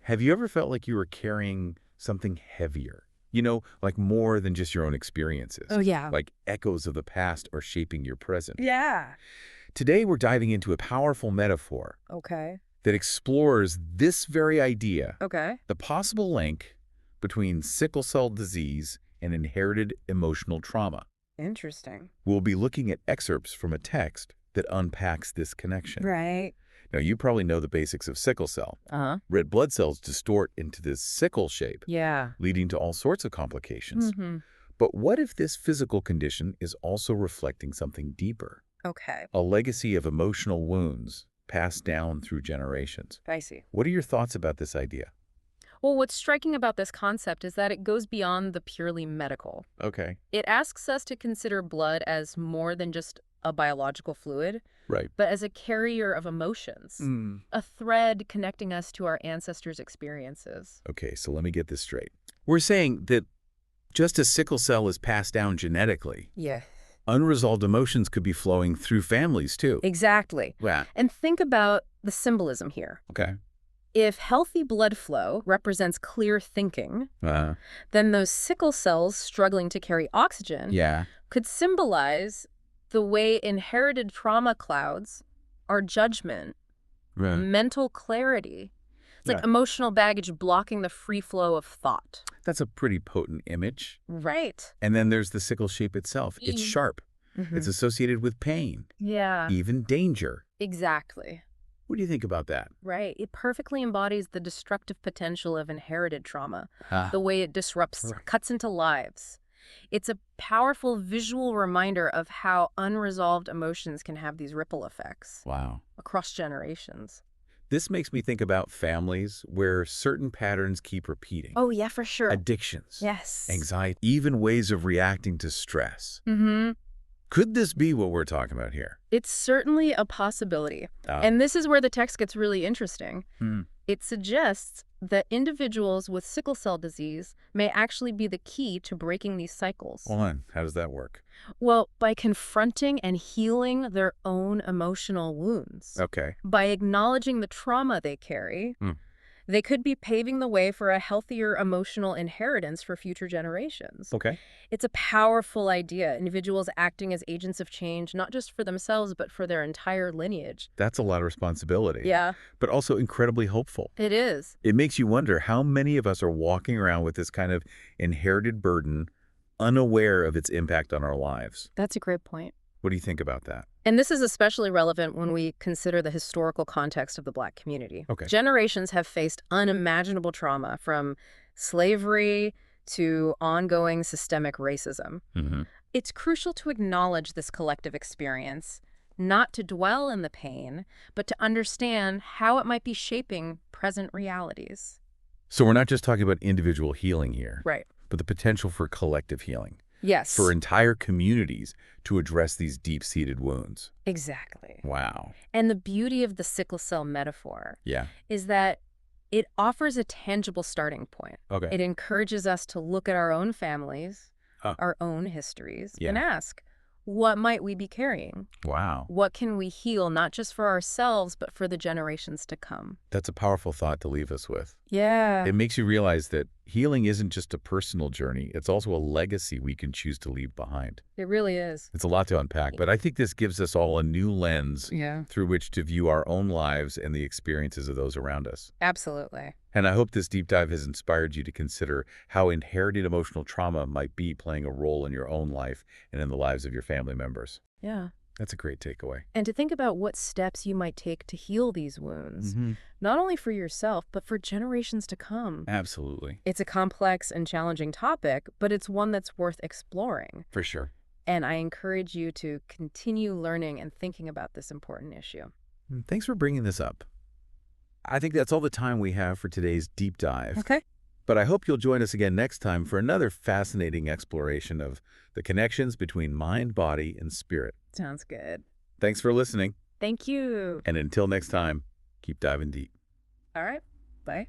Have you ever felt like you were carrying something heavier? Like more than just your own experiences. Oh, yeah. Like echoes of the past are shaping your present. Yeah. Today, we're diving into a powerful metaphor Okay. that explores this very idea, Okay. the possible link between sickle cell disease and inherited emotional trauma. Interesting. We'll be looking at excerpts from a text that unpacks this connection. Right. Now, you probably know the basics of sickle cell. Uh-huh. Red blood cells distort into this sickle shape, Yeah. leading to all sorts of complications. Mm-hmm. But what if this physical condition is also reflecting something deeper? Okay. A legacy of emotional wounds passed down through generations. I see. What are your thoughts about this idea? Well, what's striking about this concept is that it goes beyond the purely medical. Okay. It asks us to consider blood as more than just a biological fluid, Right. but as a carrier of emotions, a thread connecting us to our ancestors' experiences. Okay, so let me get this straight. We're saying that just as sickle cell is passed down genetically, Yeah. unresolved emotions could be flowing through families too. Exactly. Wow. And think about the symbolism here. Okay. If healthy blood flow represents clear thinking, Uh, then those sickle cells struggling to carry oxygen yeah. could symbolize the way inherited trauma clouds are judgment, Right. mental clarity. It's like Yeah. emotional baggage blocking the free flow of thought. That's a pretty potent image. Right. And then there's the sickle shape itself. It's sharp. Mhm. It's associated with pain, Yeah, even danger. exactly. What do you think about that? Right. It perfectly embodies the destructive potential of inherited trauma, Ah, the way it disrupts, right. cuts into lives. It's a powerful visual reminder of how unresolved emotions can have these ripple effects Wow. across generations. This makes me think about families where certain patterns keep repeating. Oh, yeah, for sure. Addictions, Yes. anxiety, even ways of reacting to stress. Mm-hmm. Could this be what we're talking about here? It's certainly a possibility. Ah. And this is where the text gets really interesting. Hmm. It suggests that individuals with sickle cell disease may actually be the key to breaking these cycles. Hold on. How does that work? Well, by confronting and healing their own emotional wounds, Okay. by acknowledging the trauma they carry, Hmm. they could be paving the way for a healthier emotional inheritance for future generations. Okay. It's a powerful idea, individuals acting as agents of change, not just for themselves, but for their entire lineage. That's a lot of responsibility. Yeah, But also incredibly hopeful. it is. It makes you wonder how many of us are walking around with this kind of inherited burden, unaware of its impact on our lives. That's a great point. What do you think about that? And this is especially relevant when we consider the historical context of the Black community. Okay. Generations have faced unimaginable trauma, from slavery to ongoing systemic racism. Mm-hmm. It's crucial to acknowledge this collective experience, not to dwell in the pain, but to understand how it might be shaping present realities. So we're not just talking about individual healing here, Right. but the potential for collective healing, Yes. for entire communities to address these deep-seated wounds. Exactly. Wow. And the beauty of the sickle cell metaphor Yeah. is that it offers a tangible starting point. Okay. It encourages us to look at our own families, Huh. our own histories, Yeah. and ask, what might we be carrying? Wow. What can we heal, not just for ourselves, but for the generations to come? That's a powerful thought to leave us with. Yeah. It makes you realize that healing isn't just a personal journey. It's also a legacy we can choose to leave behind. It really is. It's a lot to unpack, but I think this gives us all a new lens Yeah. through which to view our own lives and the experiences of those around us. Absolutely. And I hope this deep dive has inspired you to consider how inherited emotional trauma might be playing a role in your own life and in the lives of your family members. Yeah. That's a great takeaway. And to think about what steps you might take to heal these wounds, not only for yourself, but for generations to come. Absolutely. It's a complex and challenging topic, but it's one that's worth exploring. For sure. And I encourage you to continue learning and thinking about this important issue. Thanks for bringing this up. I think that's all the time we have for today's deep dive. Okay. But I hope you'll join us again next time for another fascinating exploration of the connections between mind, body, and spirit. Sounds good. Thanks for listening. Thank you. And until next time, keep diving deep. All right. Bye.